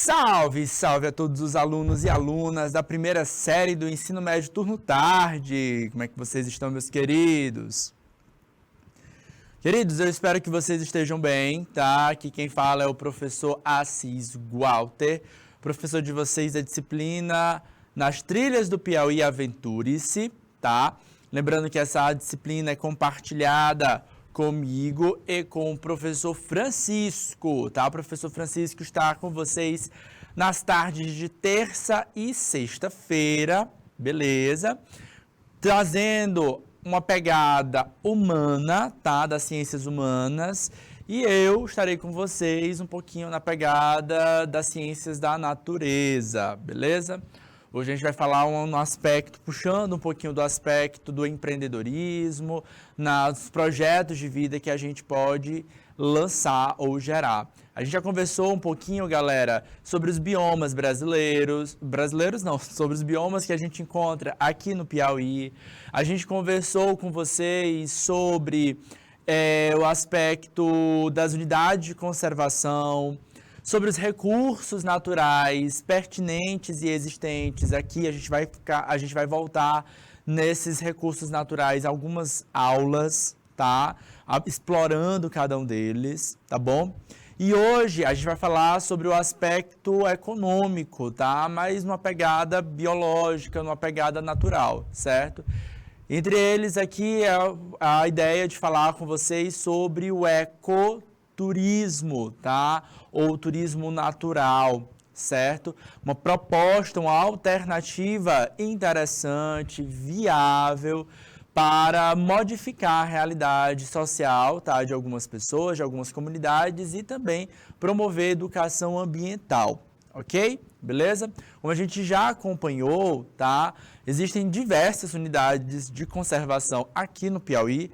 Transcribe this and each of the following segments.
Salve, salve a todos os alunos e alunas da primeira série do Ensino Médio Turno Tarde. Como é que vocês estão, meus queridos? Queridos, eu espero que vocês estejam bem, tá? Aqui quem fala é o professor Assis Walter, professor de vocês da disciplina Nas Trilhas do Piauí Aventure-se, tá? Lembrando que essa disciplina é compartilhada comigo e com o professor Francisco, tá? O professor Francisco está com vocês nas tardes de terça e sexta-feira, beleza? Trazendo uma pegada humana, tá? Das ciências humanas. E eu estarei com vocês um pouquinho na pegada das ciências da natureza, beleza? Hoje a gente vai falar um aspecto, puxando um pouquinho do aspecto do empreendedorismo, nos projetos de vida que a gente pode lançar ou gerar. A gente já conversou um pouquinho, galera, sobre os biomas brasileiros, sobre os biomas que a gente encontra aqui no Piauí. A gente conversou com vocês sobre o aspecto das unidades de conservação, sobre os recursos naturais pertinentes e existentes. Aqui a gente vai voltar nesses recursos naturais algumas aulas, tá? Explorando cada um deles, tá bom? E hoje a gente vai falar sobre o aspecto econômico, tá? Mas numa pegada biológica, numa pegada natural, certo? Entre eles aqui é a ideia de falar com vocês sobre o ecoturismo, tá? Ou turismo natural, certo? Uma proposta, uma alternativa interessante, viável para modificar a realidade social, tá? De algumas pessoas, de algumas comunidades e também promover educação ambiental, ok? Beleza? Como a gente já acompanhou, tá? Existem diversas unidades de conservação aqui no Piauí.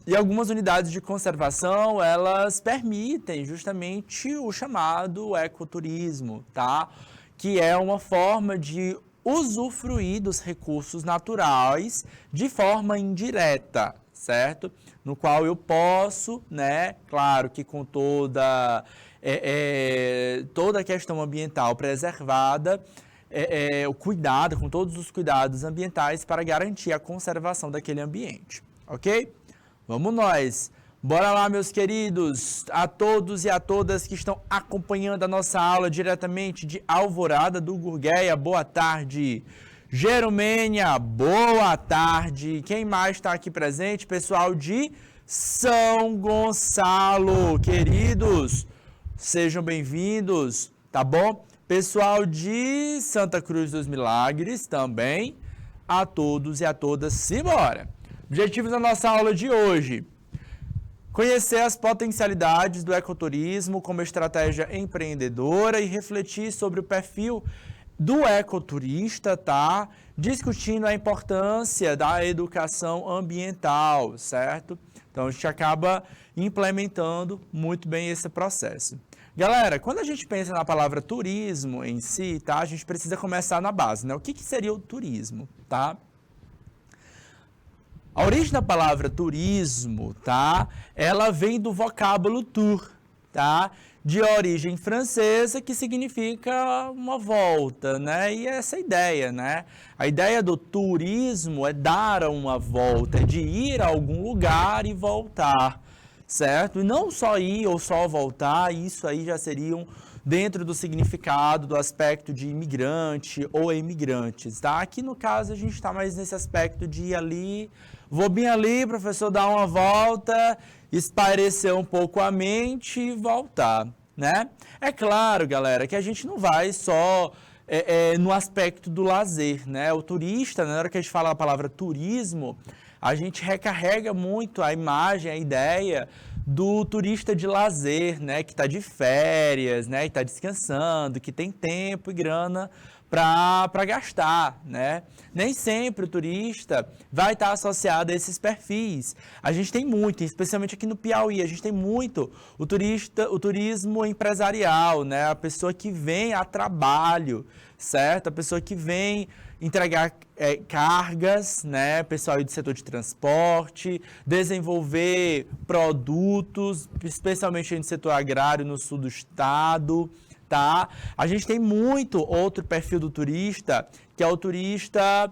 E algumas unidades de conservação, elas permitem justamente o chamado ecoturismo, tá? Que é uma forma de usufruir dos recursos naturais de forma indireta, certo? No qual eu posso, né? Claro que com toda a questão ambiental preservada, o cuidado, com todos os cuidados ambientais para garantir a conservação daquele ambiente, ok? Vamos nós! Bora lá, meus queridos, a todos e a todas que estão acompanhando a nossa aula diretamente de Alvorada do Gurgueia, boa tarde. Jeromênia, boa tarde. Quem mais está aqui presente? Pessoal de São Gonçalo, queridos, sejam bem-vindos, tá bom? Pessoal de Santa Cruz dos Milagres também, a todos e a todas, simbora! Objetivos da nossa aula de hoje: conhecer as potencialidades do ecoturismo como estratégia empreendedora e refletir sobre o perfil do ecoturista, tá? Discutindo a importância da educação ambiental, certo? Então, a gente acaba implementando muito bem esse processo. Galera, quando a gente pensa na palavra turismo em si, tá? A gente precisa começar na base, né? O que seria o turismo, tá? A origem da palavra turismo, tá? Ela vem do vocábulo tour, tá? De origem francesa, que significa uma volta, né? E essa é a ideia, né? A ideia do turismo é dar uma volta, é de ir a algum lugar e voltar, certo? E não só ir ou só voltar, isso aí já seriam dentro do significado, do aspecto de imigrante ou imigrantes, tá? Aqui no caso a gente está mais nesse aspecto de ir ali, vou bem ali, professor, dar uma volta, espairecer um pouco a mente e voltar, né? É claro, galera, que a gente não vai só no aspecto do lazer, né? O turista, na hora que a gente fala a palavra turismo, a gente recarrega muito a imagem, a ideia do turista de lazer, né? Que está de férias, né? Que está descansando, que tem tempo e grana para gastar, né? Nem sempre o turista vai estar associado a esses perfis. A gente tem muito, especialmente aqui no Piauí, a gente tem muito o turismo empresarial, né? A pessoa que vem a trabalho, certo? A pessoa que vem entregar cargas, né? Pessoal do setor de transporte, desenvolver produtos, especialmente no setor agrário no sul do estado, tá? A gente tem muito outro perfil do turista, que é o turista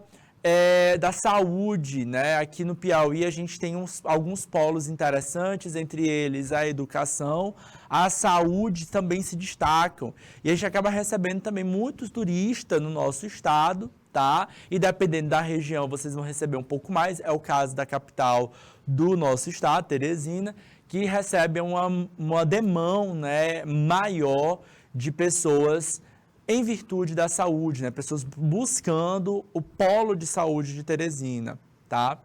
da saúde, né? Aqui no Piauí a gente tem alguns polos interessantes, entre eles a educação, a saúde também se destacam. E a gente acaba recebendo também muitos turistas no nosso estado, tá? E dependendo da região vocês vão receber um pouco mais, é o caso da capital do nosso estado, Teresina, que recebe uma demanda, né, maior de pessoas em virtude da saúde, né? Pessoas buscando o polo de saúde de Teresina, tá?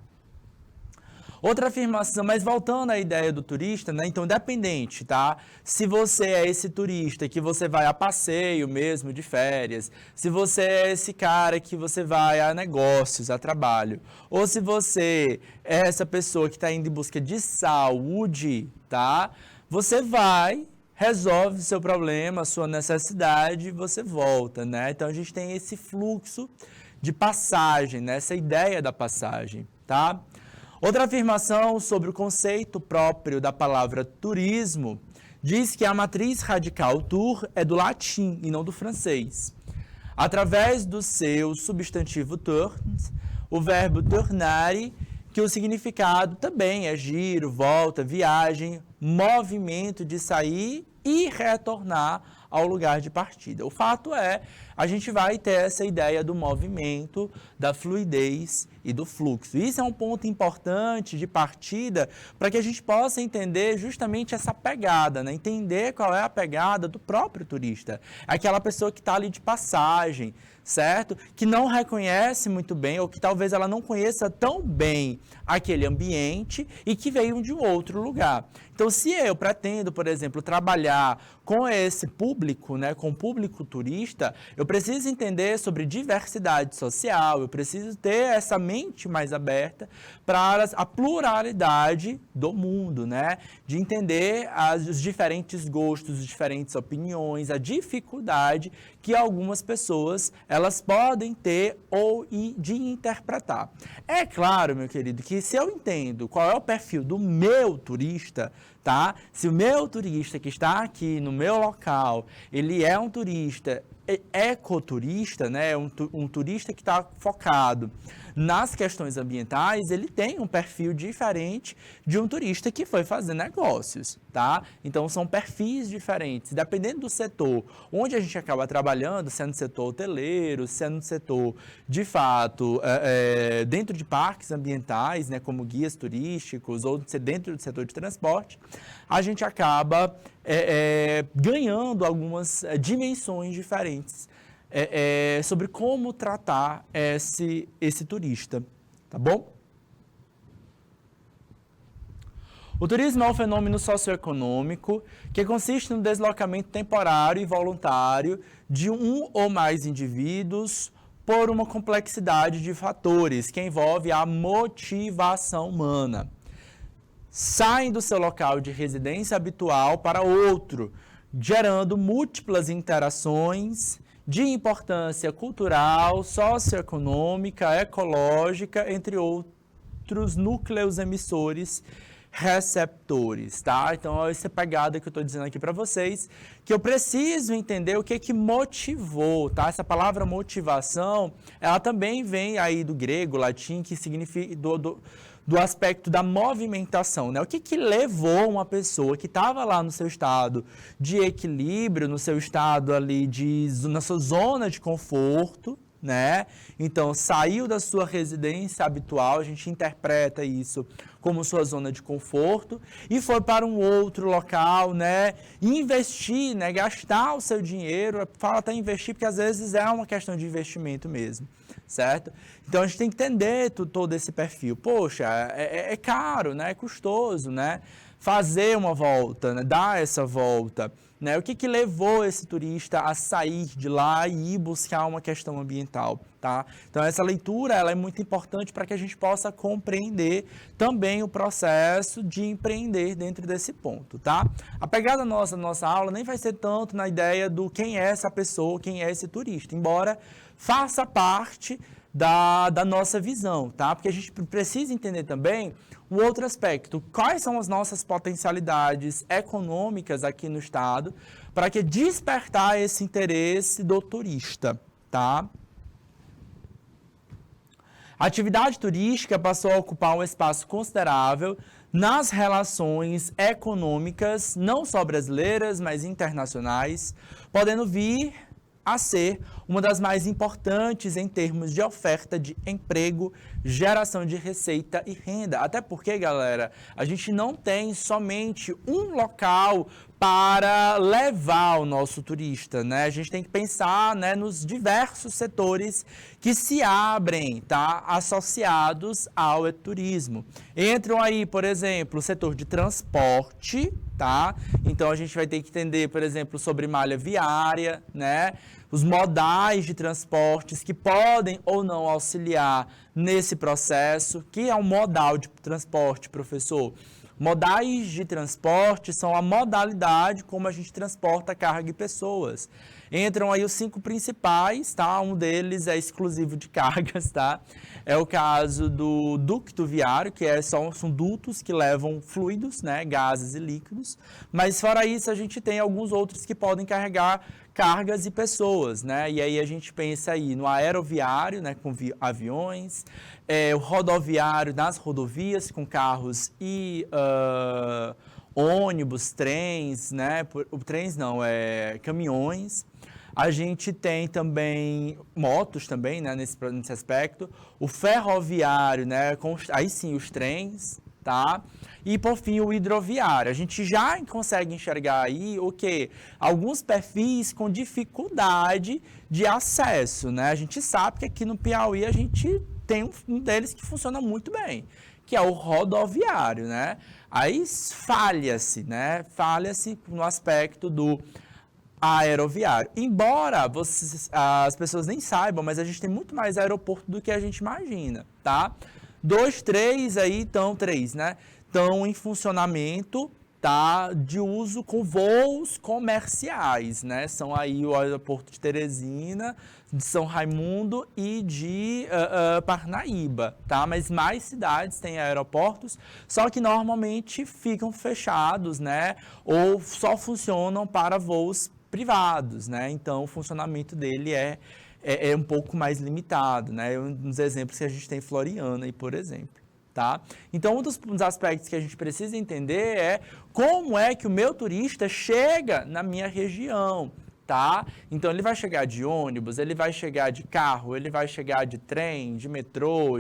Outra afirmação, mas voltando à ideia do turista, né? Então, independente, tá? Se você é esse turista que você vai a passeio mesmo, de férias, se você é esse cara que você vai a negócios, a trabalho, ou se você é essa pessoa que está indo em busca de saúde, tá? Você vai, resolve o seu problema, a sua necessidade e você volta, né? Então, a gente tem esse fluxo de passagem, né? Essa ideia da passagem, tá? Outra afirmação sobre o conceito próprio da palavra turismo diz que a matriz radical tour é do latim e não do francês. Através do seu substantivo tourns, o verbo tournare, que o significado também é giro, volta, viagem, movimento de sair e retornar ao lugar de partida. O fato é, a gente vai ter essa ideia do movimento, da fluidez e do fluxo. Isso é um ponto importante de partida para que a gente possa entender justamente essa pegada, né? Entender qual é a pegada do próprio turista. Aquela pessoa que está ali de passagem, certo? Que não reconhece muito bem, ou que talvez ela não conheça tão bem aquele ambiente e que veio de um outro lugar. Então, se eu pretendo, por exemplo, trabalhar com esse público, né, com o público turista, eu preciso entender sobre diversidade social, eu preciso ter essa mente mais aberta para a pluralidade do mundo, né? De entender os diferentes gostos, as diferentes opiniões, a dificuldade que algumas pessoas elas podem ter ou de interpretar. É claro, meu querido, que se eu entendo qual é o perfil do meu turista, tá? Se o meu turista que está aqui no meu local, ele é um turista ecoturista, né? Um turista que está focado nas questões ambientais, ele tem um perfil diferente de um turista que foi fazer negócios, tá? Então, são perfis diferentes, dependendo do setor onde a gente acaba trabalhando, sendo setor hoteleiro, sendo setor, de fato, dentro de parques ambientais, né, como guias turísticos, ou dentro do setor de transporte, a gente acaba ganhando algumas dimensões diferentes sobre como tratar esse turista, tá bom? O turismo é um fenômeno socioeconômico que consiste no deslocamento temporário e voluntário de um ou mais indivíduos por uma complexidade de fatores que envolve a motivação humana. Saem do seu local de residência habitual para outro, gerando múltiplas interações de importância cultural, socioeconômica, ecológica, entre outros núcleos emissores receptores, tá? Então, essa pegada que eu estou dizendo aqui para vocês, que eu preciso entender o que motivou, tá? Essa palavra motivação, ela também vem aí do grego, latim, que significa do aspecto da movimentação, né? O que levou uma pessoa que estava lá no seu estado de equilíbrio, no seu estado ali na sua zona de conforto, né? Então, saiu da sua residência habitual, a gente interpreta isso como sua zona de conforto, e foi para um outro local, né? Investir, né? Gastar o seu dinheiro, fala até investir, porque às vezes é uma questão de investimento mesmo, certo? Então, a gente tem que entender todo esse perfil. Poxa, é caro, né? É custoso, né? Fazer uma volta, né? Dar essa volta, né? O que levou esse turista a sair de lá e ir buscar uma questão ambiental, tá? Então, essa leitura ela é muito importante para que a gente possa compreender também o processo de empreender dentro desse ponto, tá? A pegada nossa aula nem vai ser tanto na ideia do quem é essa pessoa, quem é esse turista, embora faça parte da nossa visão, tá? Porque a gente precisa entender também um outro aspecto. Quais são as nossas potencialidades econômicas aqui no estado para que despertar esse interesse do turista, tá? A atividade turística passou a ocupar um espaço considerável nas relações econômicas, não só brasileiras, mas internacionais, podendo vir a ser uma das mais importantes em termos de oferta de emprego, geração de receita e renda. Até porque, galera, a gente não tem somente um local para levar o nosso turista, né? A gente tem que pensar, né, nos diversos setores que se abrem, tá, associados ao turismo. Entram aí, por exemplo, o setor de transporte, tá? Então a gente vai ter que entender, por exemplo, sobre malha viária, né? Os modais de transportes que podem ou não auxiliar nesse processo. Que é um modal de transporte, professor? Modais de transporte são a modalidade como a gente transporta carga e pessoas. Entram aí os 5 principais, tá? Um deles é exclusivo de cargas, tá? É o caso do ducto viário, que são dutos que levam fluidos, né? Gases e líquidos. Mas fora isso, a gente tem alguns outros que podem carregar cargas e pessoas, né? E aí a gente pensa aí no aeroviário, né? Com aviões, o rodoviário nas rodovias com carros e ônibus, trens, né? Trens não, caminhões. A gente tem também motos também, né, nesse aspecto. O ferroviário, né, aí sim os trens, tá? E por fim o hidroviário. A gente já consegue enxergar aí o quê? Alguns perfis com dificuldade de acesso, né? A gente sabe que aqui no Piauí a gente tem um deles que funciona muito bem, que é o rodoviário, né? Aí falha-se, né? Falha-se no aspecto do aeroviário. Embora as pessoas nem saibam, mas a gente tem muito mais aeroporto do que a gente imagina, tá? 2, 3 aí, então 3, né? Estão em funcionamento, tá? De uso com voos comerciais, né? São aí o aeroporto de Teresina, de São Raimundo e de Parnaíba, tá? Mas mais cidades têm aeroportos, só que normalmente ficam fechados, né? Ou só funcionam para voos privados, né? Então o funcionamento dele é um pouco mais limitado, né? Um dos exemplos que a gente tem em Floriana, aí, por exemplo, tá? Então um dos aspectos que a gente precisa entender é como é que o meu turista chega na minha região, tá? Então ele vai chegar de ônibus, ele vai chegar de carro, ele vai chegar de trem, de metrô,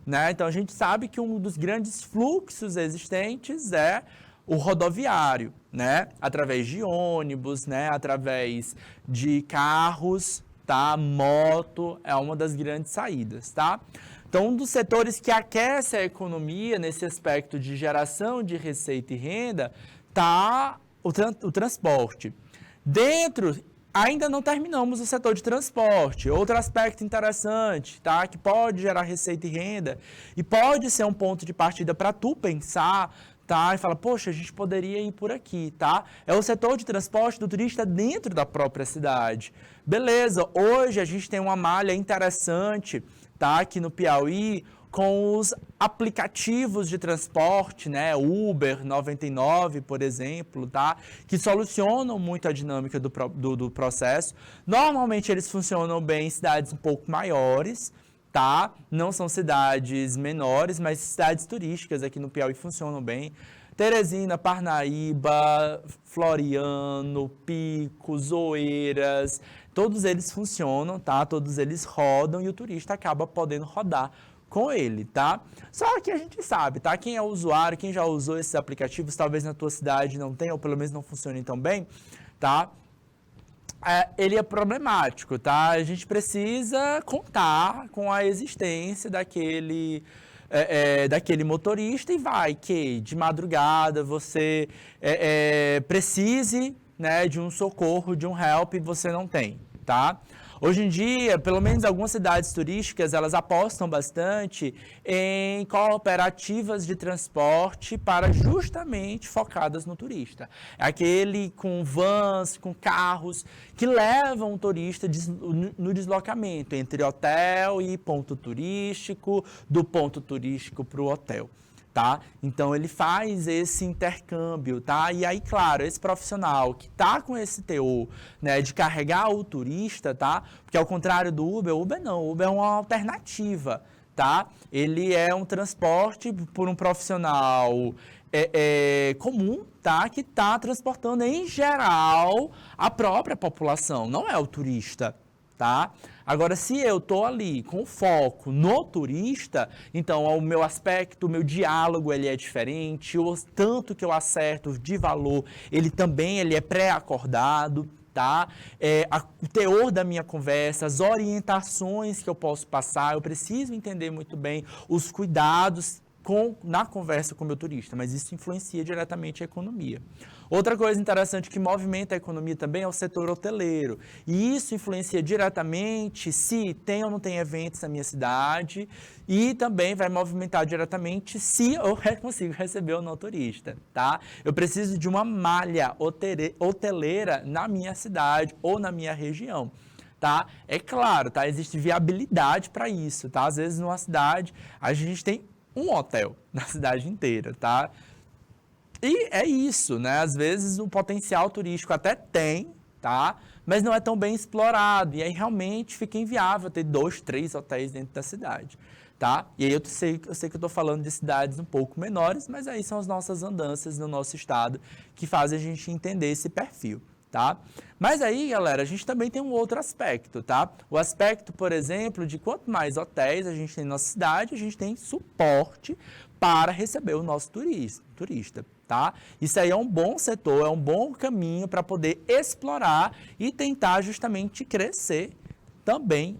né? Então a gente sabe que um dos grandes fluxos existentes é o rodoviário, né? Através de ônibus, né? Através de carros, tá? Moto é uma das grandes saídas, tá? Então, um dos setores que aquece a economia nesse aspecto de geração de receita e renda tá o transporte. Ainda não terminamos o setor de transporte. Outro aspecto interessante, tá? Que pode gerar receita e renda e pode ser um ponto de partida para tu pensar, tá? E fala, poxa, a gente poderia ir por aqui, tá? É o setor de transporte do turista dentro da própria cidade. Beleza, hoje a gente tem uma malha interessante, tá? Aqui no Piauí, com os aplicativos de transporte, né? Uber 99, por exemplo, tá? Que solucionam muito a dinâmica do processo. Normalmente eles funcionam bem em cidades um pouco maiores, tá? Não são cidades menores, mas cidades turísticas aqui no Piauí funcionam bem. Teresina, Parnaíba, Floriano, Picos, Oeiras, todos eles funcionam, tá? Todos eles rodam e o turista acaba podendo rodar com ele, tá? Só que a gente sabe, tá? Quem é usuário, quem já usou esses aplicativos, talvez na tua cidade não tenha, ou pelo menos não funcionem tão bem, tá? Ele é problemático, tá? A gente precisa contar com a existência daquele motorista e vai que de madrugada você precise, né, de um socorro, de um help e você não tem, tá? Hoje em dia, pelo menos algumas cidades turísticas, elas apostam bastante em cooperativas de transporte para justamente focadas no turista. É aquele com vans, com carros, que levam o turista no deslocamento entre hotel e ponto turístico, do ponto turístico para o hotel. Tá? Então ele faz esse intercâmbio, tá? E aí, claro, esse profissional que tá com esse teor, né, de carregar o turista, tá? Porque ao contrário do Uber, o Uber não, o Uber é uma alternativa, tá? Ele é um transporte por um profissional comum, tá? Que tá transportando em geral a própria população, não é o turista. Tá? Agora, se eu estou ali com foco no turista, então o meu aspecto, o meu diálogo ele é diferente, o tanto que eu acerto de valor, ele é pré-acordado, tá? O teor da minha conversa, as orientações que eu posso passar, eu preciso entender muito bem os cuidados na conversa com o meu turista, mas isso influencia diretamente a economia. Outra coisa interessante que movimenta a economia também é o setor hoteleiro. E isso influencia diretamente se tem ou não tem eventos na minha cidade e também vai movimentar diretamente se eu consigo receber ou não turista, tá? Eu preciso de uma malha hoteleira na minha cidade ou na minha região. Tá? É claro, tá? Existe viabilidade para isso, tá? Às vezes numa cidade a gente tem um hotel na cidade inteira, tá? E é isso, né? Às vezes o potencial turístico até tem, tá? Mas não é tão bem explorado. E aí realmente fica inviável ter 2, 3 hotéis dentro da cidade, tá? E aí eu sei que eu estou falando de cidades um pouco menores, mas aí são as nossas andanças no nosso estado que fazem a gente entender esse perfil. Tá? Mas aí, galera, a gente também tem um outro aspecto, tá? O aspecto, por exemplo, de quanto mais hotéis a gente tem na nossa cidade, a gente tem suporte para receber o nosso turista, tá? Isso aí é um bom setor, é um bom caminho para poder explorar e tentar justamente crescer também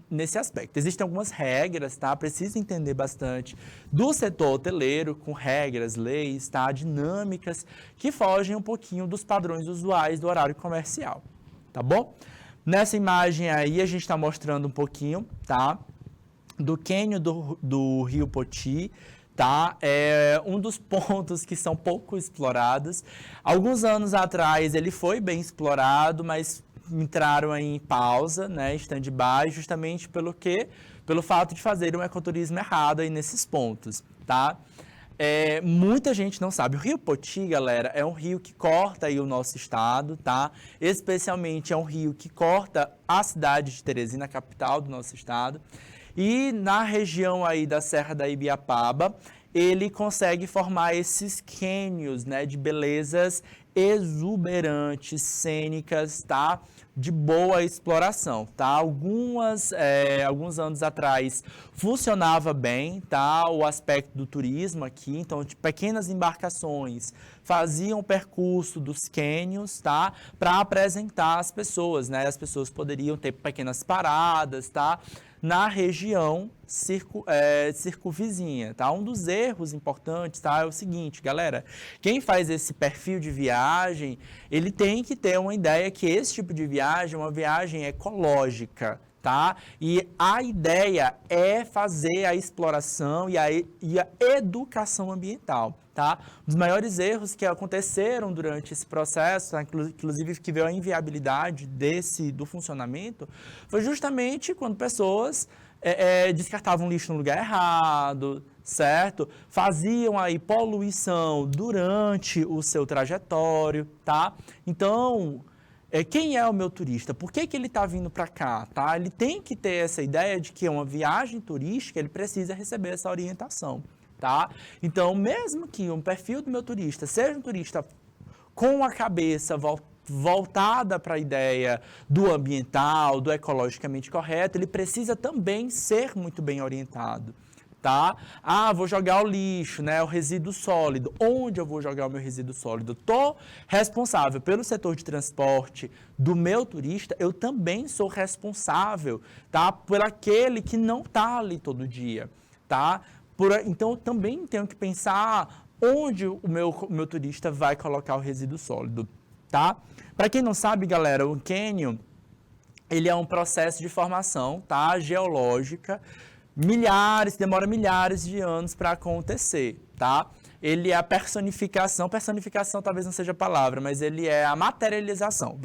nesse aspecto. Existem algumas regras, tá? Precisa entender bastante do setor hoteleiro, com regras, leis, tá? Dinâmicas que fogem um pouquinho dos padrões usuais do horário comercial, tá bom? Nessa imagem aí a gente está mostrando um pouquinho, tá? Do cânion do Rio Poti, tá? É um dos pontos que são pouco explorados. Alguns anos atrás ele foi bem explorado, mas entraram em pausa, né, stand-by, justamente pelo fato de fazer um ecoturismo errado aí nesses pontos, tá? Muita gente não sabe. O Rio Poti, galera, é um rio que corta aí o nosso estado, tá? Especialmente é um rio que corta a cidade de Teresina, a capital do nosso estado. E na região aí da Serra da Ibiapaba, ele consegue formar esses cânions, né, de belezas exuberantes, cênicas, tá? De boa exploração, tá? Alguns anos atrás funcionava bem, tá? O aspecto do turismo aqui, então, de pequenas embarcações faziam o percurso dos cânions, tá? Para apresentar às pessoas, né? As pessoas poderiam ter pequenas paradas, tá? Na região circunvizinha, tá? Um dos erros importantes, tá? É o seguinte, galera, quem faz esse perfil de viagem, ele tem que ter uma ideia que esse tipo de viagem é uma viagem ecológica, tá? E a ideia é fazer a exploração e a educação ambiental, tá? Um dos maiores erros que aconteceram durante esse processo, tá? Inclusive que veio a inviabilidade do funcionamento, foi justamente quando pessoas descartavam lixo no lugar errado, certo? Faziam aí poluição durante o seu trajetório, tá? Então, quem é o meu turista? Por que ele está vindo para cá, tá? Ele tem que ter essa ideia de que é uma viagem turística, ele precisa receber essa orientação, tá? Então, mesmo que um perfil do meu turista seja um turista com a cabeça voltada para a ideia do ambiental, do ecologicamente correto, ele precisa também ser muito bem orientado, tá? Vou jogar o lixo, né? O resíduo sólido. Onde eu vou jogar o meu resíduo sólido? Tô responsável pelo setor de transporte do meu turista, eu também sou responsável, tá? Por aquele que não tá ali todo dia, tá? Então, eu também tenho que pensar onde o meu turista vai colocar o resíduo sólido, tá? Para quem não sabe, galera, o cânion ele é um processo de formação, tá, geológica, demora milhares de anos para acontecer, tá? Ele é a personificação talvez não seja a palavra, mas ele é a materialização,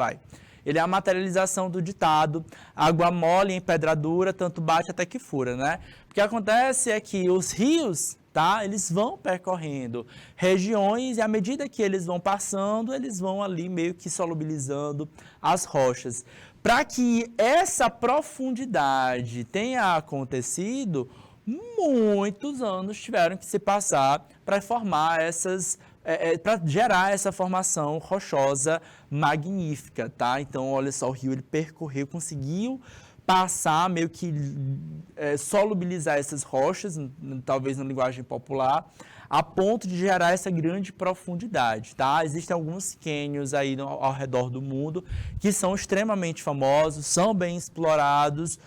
Ele é a materialização do ditado, água mole em pedra dura, tanto bate até que fura, né? O que acontece é que os rios, tá? Eles vão percorrendo regiões e à medida que eles vão passando, eles vão ali meio que solubilizando as rochas. Para que essa profundidade tenha acontecido, muitos anos tiveram que se passar para formar para gerar essa formação rochosa magnífica, tá? Então, olha só, o rio ele percorreu, conseguiu passar, meio que solubilizar essas rochas, talvez na linguagem popular, a ponto de gerar essa grande profundidade, tá? Existem alguns cânions aí ao redor do mundo que são extremamente famosos, são bem explorados.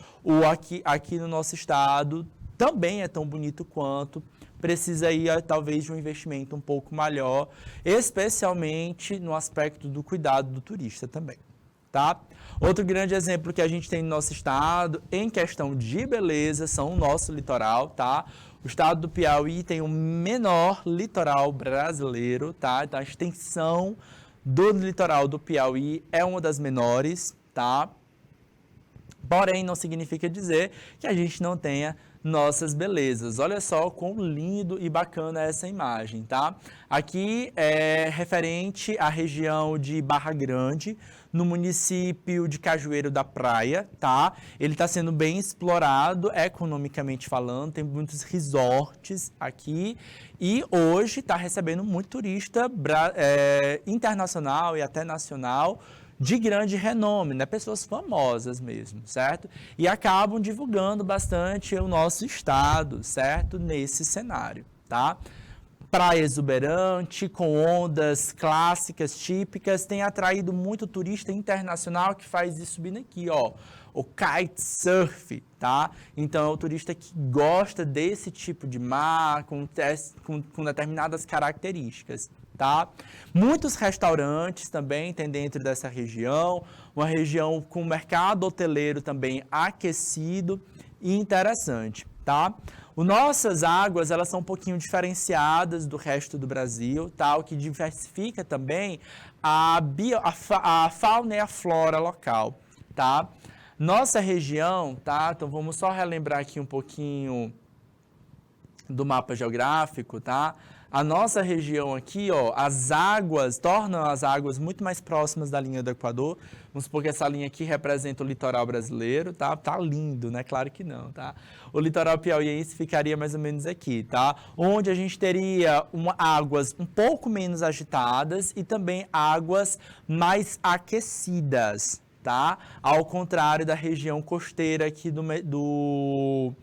Aqui no nosso estado também é tão bonito quanto, precisa aí talvez de um investimento um pouco maior, especialmente no aspecto do cuidado do turista também, tá? Outro grande exemplo que a gente tem no nosso estado, em questão de beleza, são o nosso litoral, tá? O estado do Piauí tem o menor litoral brasileiro, tá? Então, a extensão do litoral do Piauí é uma das menores, tá? Porém, não significa dizer que a gente não tenha nossas belezas. Olha só quão lindo e bacana é essa imagem, tá? Aqui é referente à região de Barra Grande, no município de Cajueiro da Praia, tá? Ele está sendo bem explorado economicamente falando, tem muitos resorts aqui e hoje está recebendo muito turista internacional e até nacional, de grande renome, né? Pessoas famosas mesmo, certo? E acabam divulgando bastante o nosso estado, certo? Nesse cenário, tá? Praia exuberante, com ondas clássicas, típicas, tem atraído muito turista internacional que faz isso bem aqui, ó, o kitesurf, tá? Então, é o turista que gosta desse tipo de mar, com determinadas características, tá? Muitos restaurantes também tem dentro dessa região, uma região com mercado hoteleiro também aquecido e interessante, tá? Nossas águas, elas são um pouquinho diferenciadas do resto do Brasil, tá? O que diversifica também a fauna e a flora local, tá? Nossa região, tá? Então, vamos só relembrar aqui um pouquinho do mapa geográfico, tá? A nossa região aqui, ó, as águas, tornam as águas muito mais próximas da linha do Equador. Vamos supor que essa linha aqui representa o litoral brasileiro, tá? Tá lindo, né? Claro que não, tá? O litoral piauiense ficaria mais ou menos aqui, tá? Onde a gente teria águas um pouco menos agitadas e também águas mais aquecidas, tá? Ao contrário da região costeira aqui do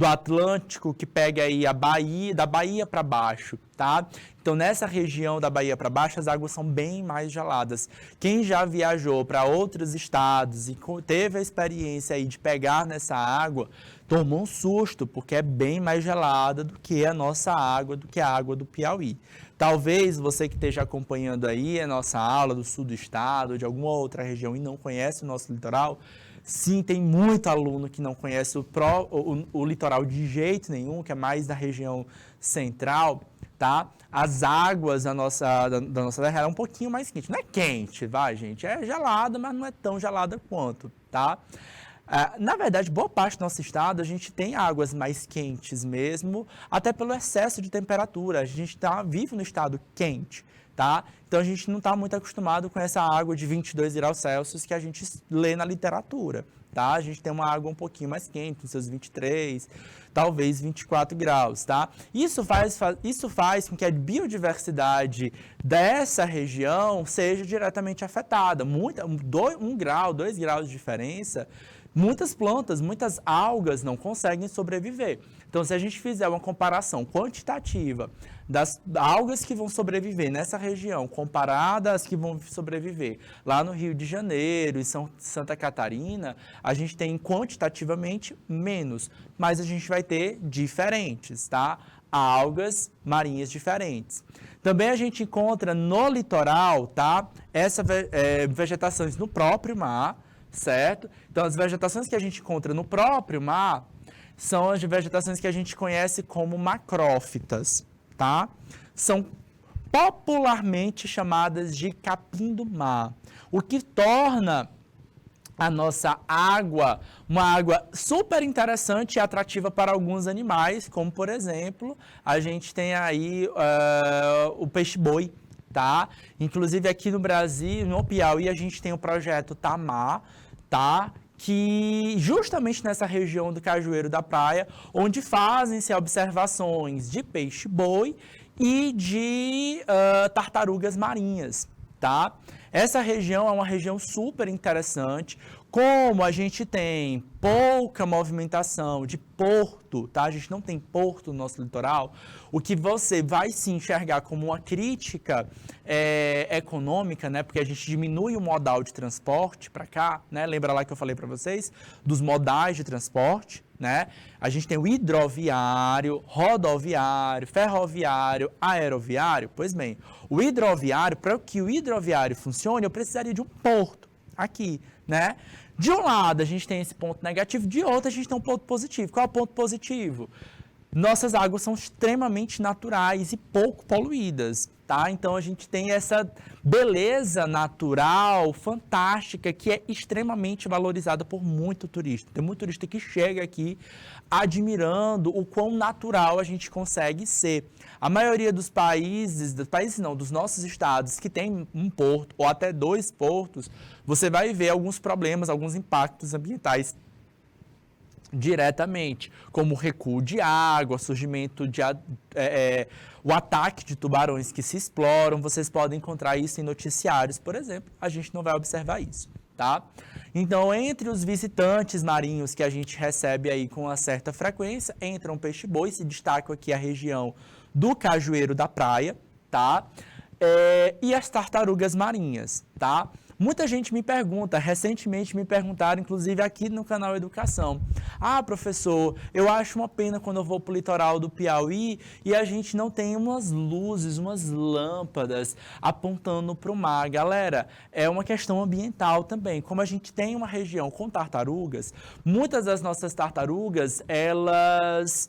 Atlântico, que pega aí a Bahia, da Bahia para baixo, tá? Então, nessa região da Bahia para baixo, as águas são bem mais geladas. Quem já viajou para outros estados e teve a experiência aí de pegar nessa água, tomou um susto, porque é bem mais gelada do que a nossa água, do que a água do Piauí. Talvez você que esteja acompanhando aí a nossa aula do sul do estado, de alguma outra região e não conhece o nosso litoral, sim, tem muito aluno que não conhece o litoral de jeito nenhum, que é mais da região central, tá? As águas da nossa terra é um pouquinho mais quente. Não é quente, vai, gente? É gelada, mas não é tão gelada quanto, tá? Na verdade, boa parte do nosso estado, a gente tem águas mais quentes mesmo, até pelo excesso de temperatura. A gente vive no estado quente, tá? Então, a gente não está muito acostumado com essa água de 22 graus Celsius que a gente lê na literatura, tá? A gente tem uma água um pouquinho mais quente, uns seus 23, talvez 24 graus, tá? Isso faz com que a biodiversidade dessa região seja diretamente afetada. 1 grau, 2 graus de diferença, muitas plantas, muitas algas não conseguem sobreviver. Então, se a gente fizer uma comparação quantitativa das algas que vão sobreviver nessa região, comparada às que vão sobreviver lá no Rio de Janeiro e Santa Catarina, a gente tem quantitativamente menos, mas a gente vai ter diferentes, tá? Algas marinhas diferentes. Também a gente encontra no litoral, tá? Essa vegetações no próprio mar, certo? Então, as vegetações que a gente encontra no próprio mar são as vegetações que a gente conhece como macrófitas, tá? São popularmente chamadas de capim do mar, o que torna a nossa água uma água super interessante e atrativa para alguns animais, como, por exemplo, a gente tem aí o peixe-boi, tá? Inclusive, aqui no Brasil, no Piauí, a gente tem o projeto Tamar, tá? Que justamente nessa região do Cajueiro da Praia, onde fazem-se observações de peixe-boi e de tartarugas marinhas, tá? Essa região é uma região super interessante. Como a gente tem pouca movimentação de porto, tá? A gente não tem porto no nosso litoral, o que você vai se enxergar como uma crítica econômica, né? Porque a gente diminui o modal de transporte para cá, né? Lembra lá que eu falei para vocês dos modais de transporte, né? A gente tem o hidroviário, rodoviário, ferroviário, aeroviário. Pois bem, o hidroviário, para que o hidroviário funcione, eu precisaria de um porto aqui, né? De um lado, a gente tem esse ponto negativo, de outro, a gente tem um ponto positivo. Qual é o ponto positivo? Nossas águas são extremamente naturais e pouco poluídas, tá? Então, a gente tem essa beleza natural fantástica que é extremamente valorizada por muito turista. Tem muito turista que chega aqui admirando o quão natural a gente consegue ser. A maioria dos dos nossos estados que tem um porto ou até 2 portos, você vai ver alguns problemas, alguns impactos ambientais diretamente, como recuo de água, surgimento de o ataque de tubarões que se exploram. Vocês podem encontrar isso em noticiários, por exemplo. A gente não vai observar isso, tá? Então, entre os visitantes marinhos que a gente recebe aí com uma certa frequência, entra um peixe-boi, se destaca aqui a região do Cajueiro da Praia, tá? E as tartarugas marinhas, tá? Muita gente me pergunta, recentemente me perguntaram, inclusive aqui no canal Educação, professor, eu acho uma pena quando eu vou para o litoral do Piauí e a gente não tem umas luzes, umas lâmpadas apontando para o mar. Galera, é uma questão ambiental também. Como a gente tem uma região com tartarugas, muitas das nossas tartarugas, elas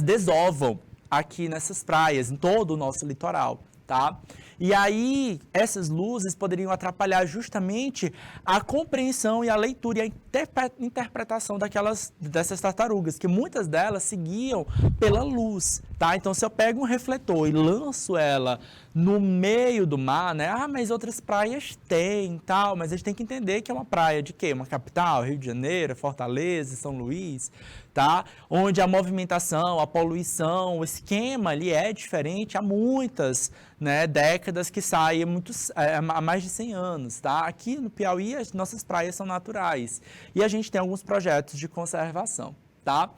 desovam aqui nessas praias, em todo o nosso litoral, tá? E aí, essas luzes poderiam atrapalhar justamente a compreensão e a leitura e a interpretação dessas tartarugas, que muitas delas seguiam pela luz, tá? Então, se eu pego um refletor e lanço ela no meio do mar, né? Mas outras praias têm, tal, mas a gente tem que entender que é uma praia de quê? Uma capital, Rio de Janeiro, Fortaleza, São Luís, tá? Onde a movimentação, a poluição, o esquema ali é diferente há muitas, né, décadas, que saem há mais de 100 anos, tá? Aqui no Piauí, as nossas praias são naturais e a gente tem alguns projetos de conservação, tá?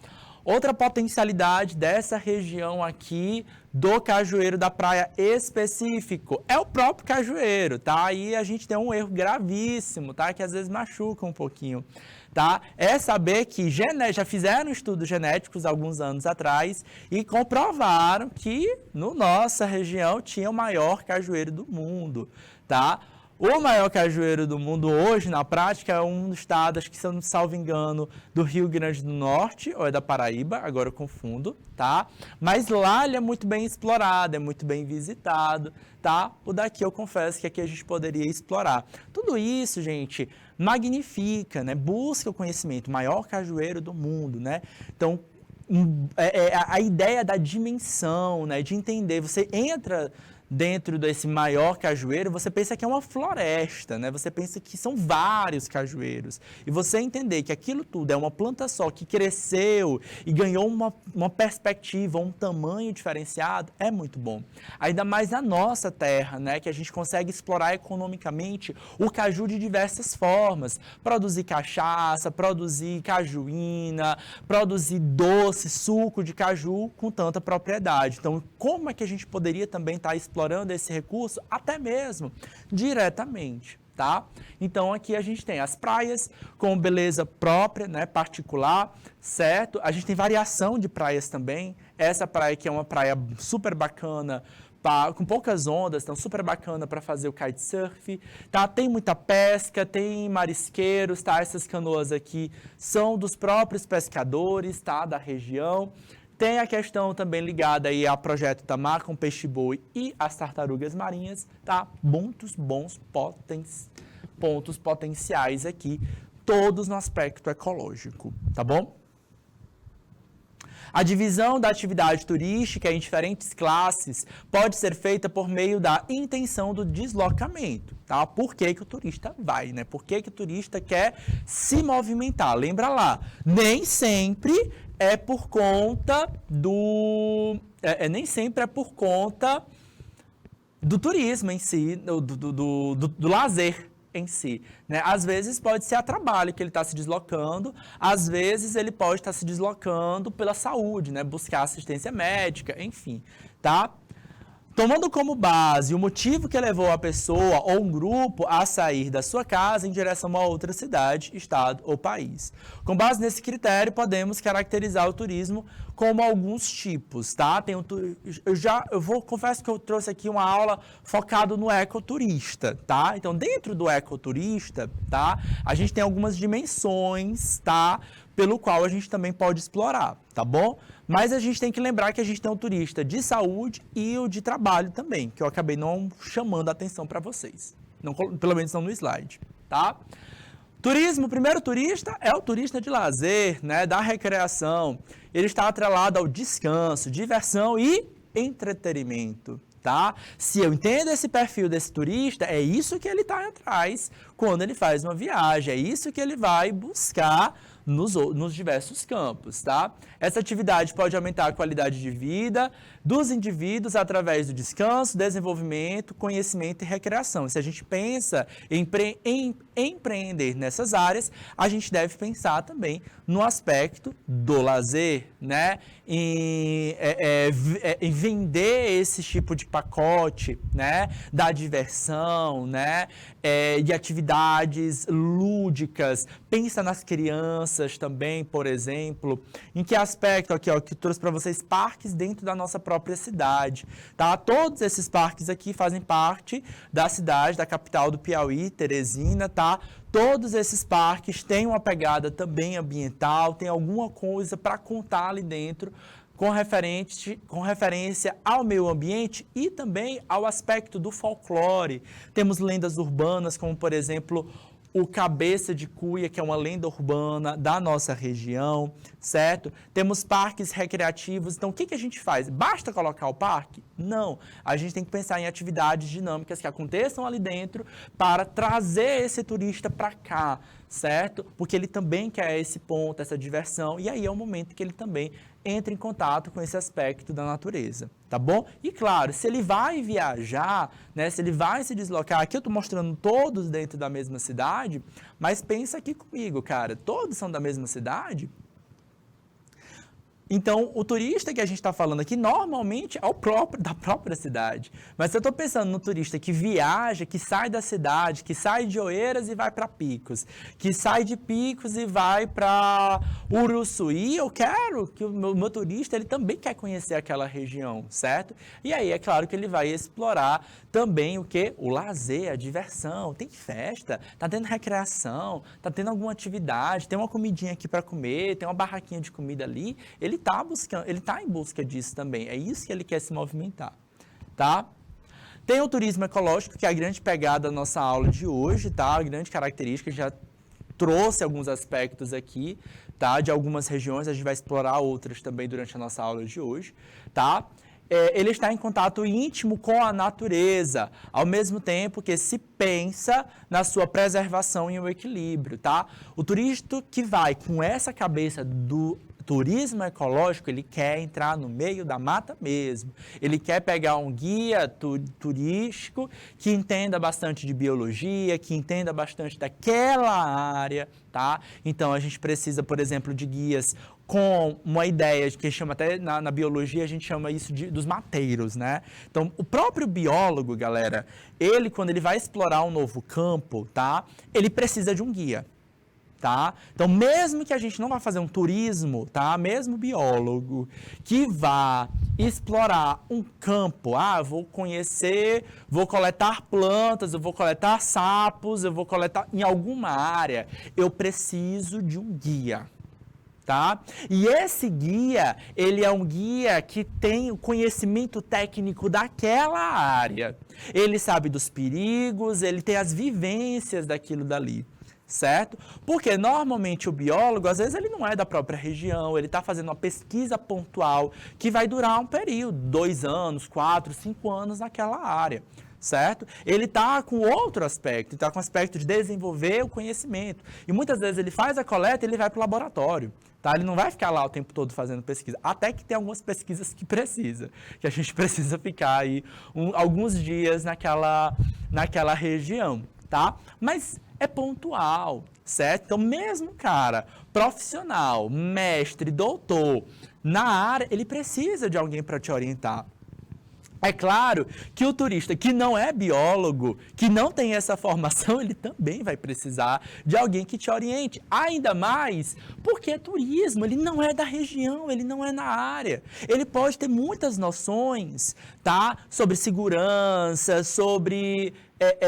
Outra potencialidade dessa região aqui do Cajueiro da Praia específico é o próprio cajueiro, tá? Aí a gente tem um erro gravíssimo, tá? Que às vezes machuca um pouquinho, tá? É saber que já fizeram estudos genéticos alguns anos atrás e comprovaram que no nossa região tinha o maior cajueiro do mundo, tá? O maior cajueiro do mundo hoje, na prática, é um estado, acho que se eu não salvo engano, do Rio Grande do Norte, ou é da Paraíba, agora eu confundo, tá? Mas lá ele é muito bem explorado, é muito bem visitado, tá? O daqui eu confesso que aqui a gente poderia explorar. Tudo isso, gente, magnifica, né? Busca o conhecimento, maior cajueiro do mundo, né? Então, a ideia da dimensão, né? De entender, você entra dentro desse maior cajueiro, você pensa que é uma floresta, né? Você pensa que são vários cajueiros. E você entender que aquilo tudo é uma planta só que cresceu e ganhou uma perspectiva, um tamanho diferenciado, é muito bom. Ainda mais na nossa terra, né? Que a gente consegue explorar economicamente o caju de diversas formas. Produzir cachaça, produzir cajuína, produzir doce, suco de caju com tanta propriedade. Então, como é que a gente poderia também estar explorando esse recurso, até mesmo diretamente, tá? Então, aqui a gente tem as praias com beleza própria, né, particular, certo? A gente tem variação de praias também. Essa praia aqui é uma praia super bacana com poucas ondas, então super bacana para fazer o kitesurf, tá? Tem muita pesca, tem marisqueiros, tá? Essas canoas aqui são dos próprios pescadores, tá? Da região. Tem a questão também ligada aí ao projeto Tamar com peixe-boi e as tartarugas marinhas, tá? Muitos bons pontos potenciais aqui, todos no aspecto ecológico, tá bom? A divisão da atividade turística em diferentes classes pode ser feita por meio da intenção do deslocamento, tá? Por que que o turista vai, né? Por que que o turista quer se movimentar? Lembra lá, nem sempre é por conta nem sempre é por conta do turismo em si, do lazer em si, né? Às vezes pode ser a trabalho que ele está se deslocando, às vezes ele pode estar se deslocando pela saúde, né? Buscar assistência médica, enfim, tá? Tomando como base o motivo que levou a pessoa ou um grupo a sair da sua casa em direção a uma outra cidade, estado ou país. Com base nesse critério, podemos caracterizar o turismo como alguns tipos, tá? Confesso que eu trouxe aqui uma aula focada no ecoturista, tá? Então, dentro do ecoturista, tá? A gente tem algumas dimensões, tá? Pelo qual a gente também pode explorar, tá bom? Mas a gente tem que lembrar que a gente tem o turista de saúde e o de trabalho também, que eu acabei não chamando a atenção para vocês. Não, pelo menos não no slide, tá? Turismo, o primeiro turista é o turista de lazer, né, da recreação. Ele está atrelado ao descanso, diversão e entretenimento, tá? Se eu entendo esse perfil desse turista, é isso que ele está atrás quando ele faz uma viagem, é isso que ele vai buscar nos diversos campos, tá? Essa atividade pode aumentar a qualidade de vida dos indivíduos através do descanso, desenvolvimento, conhecimento e recreação. Se a gente pensa em empreender nessas áreas, a gente deve pensar também no aspecto do lazer, né? Em vender esse tipo de pacote, né? Da diversão, né? De atividades lúdicas. Pensa nas crianças também, por exemplo. Em que aspecto aqui, ó, que eu trouxe para vocês parques dentro da nossa própria cidade, tá? Todos esses parques aqui fazem parte da cidade, da capital do Piauí, Teresina, tá? Todos esses parques têm uma pegada também ambiental, tem alguma coisa para contar ali dentro com referência ao meio ambiente e também ao aspecto do folclore. Temos lendas urbanas, como por exemplo o Cabeça de Cuia, que é uma lenda urbana da nossa região, certo? Temos parques recreativos, então o que a gente faz? Basta colocar o parque? Não, a gente tem que pensar em atividades dinâmicas que aconteçam ali dentro para trazer esse turista para cá, certo? Porque ele também quer esse ponto, essa diversão, e aí é o momento que ele também entra em contato com esse aspecto da natureza, tá bom? E claro, se ele vai viajar, né, se ele vai se deslocar, aqui eu tô mostrando todos dentro da mesma cidade, mas pensa aqui comigo, cara, todos são da mesma cidade? Então, o turista que a gente está falando aqui, normalmente é da própria cidade. Mas se eu estou pensando no turista que viaja, que sai da cidade, que sai de Oeiras e vai para Picos, que sai de Picos e vai para Uruçuí, eu quero que o meu turista ele também quer conhecer aquela região, certo? E aí é claro que ele vai explorar também o quê? O lazer, a diversão. Tem festa, tá tendo recreação, tá tendo alguma atividade, tem uma comidinha aqui para comer, tem uma barraquinha de comida ali. Ele está em busca disso também. É isso que ele quer se movimentar, tá? Tem o turismo ecológico, que é a grande pegada da nossa aula de hoje, tá? A grande característica, já trouxe alguns aspectos aqui, tá? De algumas regiões, a gente vai explorar outras também durante a nossa aula de hoje, tá? Ele está em contato íntimo com a natureza, ao mesmo tempo que se pensa na sua preservação e o equilíbrio, tá? O turista que vai com essa cabeça do turismo ecológico, ele quer entrar no meio da mata mesmo. Ele quer pegar um guia turístico que entenda bastante de biologia, que entenda bastante daquela área, tá? Então, a gente precisa, por exemplo, de guias com uma ideia que chama até na biologia, a gente chama isso dos mateiros, né? Então, o próprio biólogo, galera, ele, quando ele vai explorar um novo campo, tá? Ele precisa de um guia. tá? Então, mesmo que a gente não vá fazer um turismo, tá? Mesmo biólogo que vá explorar um campo, vou conhecer, vou coletar plantas, eu vou coletar sapos, eu vou coletar em alguma área, eu preciso de um guia. Tá? E esse guia, ele é um guia que tem o conhecimento técnico daquela área. Ele sabe dos perigos, ele tem as vivências daquilo dali, certo? Porque normalmente o biólogo, às vezes ele não é da própria região, ele está fazendo uma pesquisa pontual que vai durar um período, 2 anos, 4, 5 anos naquela área. Certo? Ele está com outro aspecto, está com o aspecto de desenvolver o conhecimento. E muitas vezes ele faz a coleta e ele vai para o laboratório. Tá? Ele não vai ficar lá o tempo todo fazendo pesquisa. Até que tem algumas pesquisas que precisa, que a gente precisa ficar aí alguns dias naquela região. Tá? Mas é pontual, certo? Então, mesmo cara profissional, mestre, doutor, na área, ele precisa de alguém para te orientar. É claro que o turista que não é biólogo, que não tem essa formação, ele também vai precisar de alguém que te oriente. Ainda mais porque é turismo, ele não é da região, ele não é na área. Ele pode ter muitas noções, tá? Sobre segurança, sobre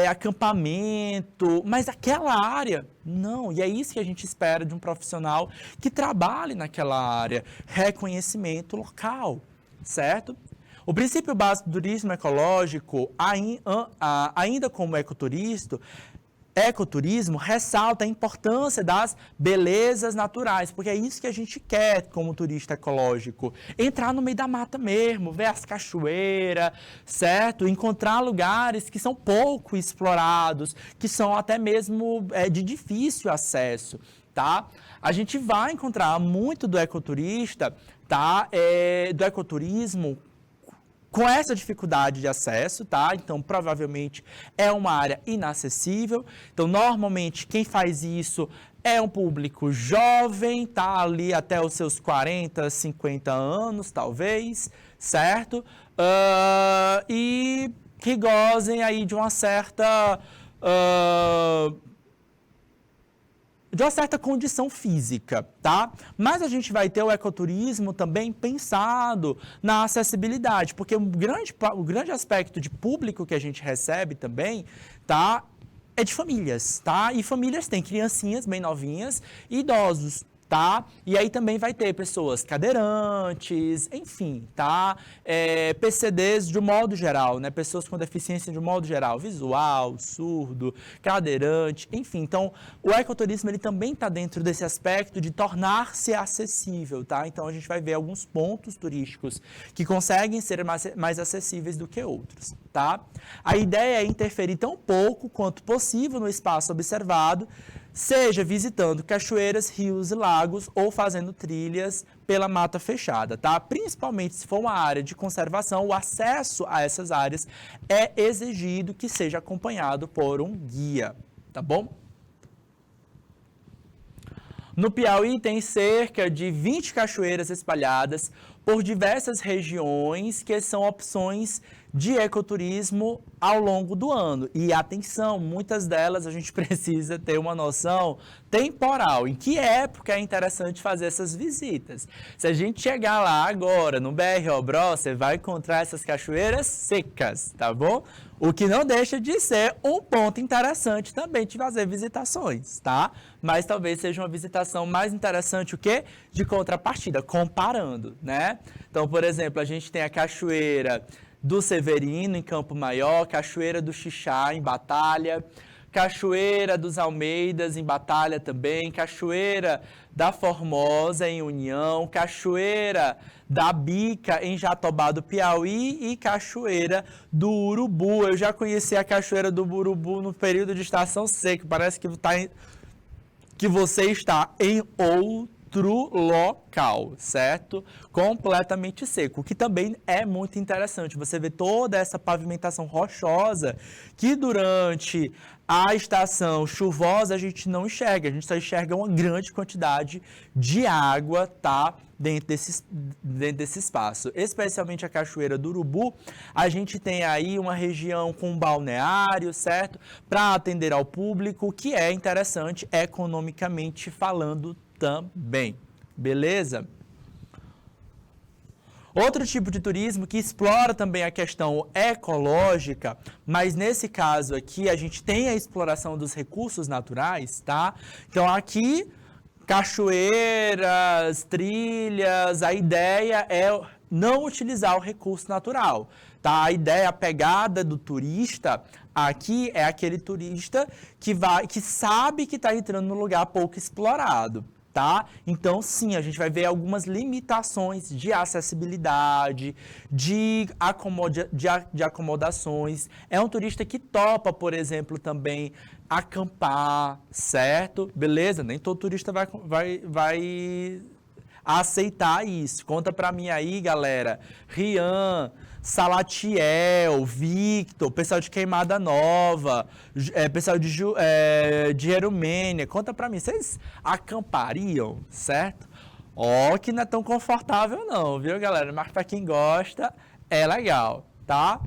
acampamento, mas aquela área, não. E é isso que a gente espera de um profissional que trabalhe naquela área. Reconhecimento local, certo? O princípio básico do turismo ecológico, ainda como ecoturismo, ressalta a importância das belezas naturais, porque é isso que a gente quer como turista ecológico. Entrar no meio da mata mesmo, ver as cachoeiras, certo? Encontrar lugares que são pouco explorados, que são até mesmo de difícil acesso, tá? A gente vai encontrar muito do ecoturista, tá? Do ecoturismo, com essa dificuldade de acesso, tá? Então, provavelmente é uma área inacessível. Então, normalmente, quem faz isso é um público jovem, tá? Ali até os seus 40, 50 anos, talvez, certo? E que gozem aí de uma certa condição física, tá? Mas a gente vai ter o ecoturismo também pensado na acessibilidade, porque o grande aspecto de público que a gente recebe também, tá? É de famílias, tá? E famílias têm criancinhas bem novinhas e idosos, tá? E aí também vai ter pessoas cadeirantes, enfim, tá? PCDs de um modo geral, né? Pessoas com deficiência de um modo geral, visual, surdo, cadeirante, enfim. Então, o ecoturismo, ele também está dentro desse aspecto de tornar-se acessível, tá? Então, a gente vai ver alguns pontos turísticos que conseguem ser mais acessíveis do que outros, tá? A ideia é interferir tão pouco quanto possível no espaço observado, seja visitando cachoeiras, rios e lagos ou fazendo trilhas pela mata fechada, tá? Principalmente se for uma área de conservação, o acesso a essas áreas é exigido que seja acompanhado por um guia, tá bom? No Piauí tem cerca de 20 cachoeiras espalhadas por diversas regiões que são opções de ecoturismo ao longo do ano. E atenção, muitas delas a gente precisa ter uma noção temporal, em que época é interessante fazer essas visitas. Se a gente chegar lá agora, no BR-Obró, você vai encontrar essas cachoeiras secas, tá bom? O que não deixa de ser um ponto interessante também de fazer visitações, tá? Mas talvez seja uma visitação mais interessante o quê? De contrapartida, comparando, né? Então, por exemplo, a gente tem a cachoeira do Severino, em Campo Maior, Cachoeira do Xixá, em Batalha, Cachoeira dos Almeidas, em Batalha também, Cachoeira da Formosa, em União, Cachoeira da Bica, em Jatobá do Piauí e Cachoeira do Urubu. Eu já conheci a Cachoeira do Urubu no período de estação seca, parece que você está em outro outro local, certo? Completamente seco, o que também é muito interessante. Você vê toda essa pavimentação rochosa que durante a estação chuvosa a gente não enxerga, a gente só enxerga uma grande quantidade de água, tá? Dentro desse espaço. Especialmente a Cachoeira do Urubu, a gente tem aí uma região com balneário, certo? Para atender ao público, que é interessante economicamente falando também. Beleza? Outro tipo de turismo que explora também a questão ecológica, mas nesse caso aqui a gente tem a exploração dos recursos naturais, tá? Então aqui, cachoeiras, trilhas, a ideia é não utilizar o recurso natural, tá? A ideia, a pegada do turista aqui é aquele turista que sabe que está entrando num lugar pouco explorado. Tá? Então, sim, a gente vai ver algumas limitações de acessibilidade, de acomodações. É um turista que topa, por exemplo, também acampar, certo? Beleza? Nem todo turista vai aceitar isso. Conta pra mim aí, galera. Rian, Salatiel, Victor, pessoal de Queimada Nova, pessoal de Jerumênia, conta pra mim, vocês acampariam, certo? Ó, que não é tão confortável não, viu, galera? Mas pra quem gosta, é legal, tá?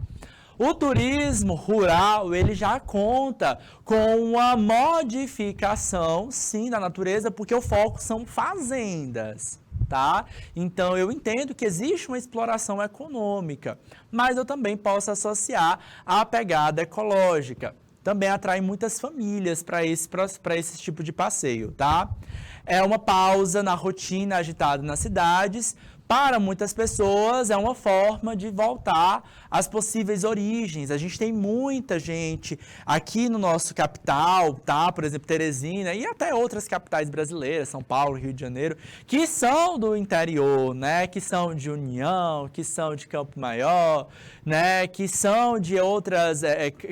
O turismo rural, ele já conta com uma modificação, sim, da natureza, porque o foco são fazendas. Tá? Então, eu entendo que existe uma exploração econômica, mas eu também posso associar a pegada ecológica. Também atrai muitas famílias para esse tipo de passeio, tá? É uma pausa na rotina agitada nas cidades. Para muitas pessoas, é uma forma de voltar às possíveis origens. A gente tem muita gente aqui no nosso capital, tá? Por exemplo, Teresina e até outras capitais brasileiras, São Paulo, Rio de Janeiro, que são do interior, né? Que são de União, que são de Campo Maior, né? Que são de outras...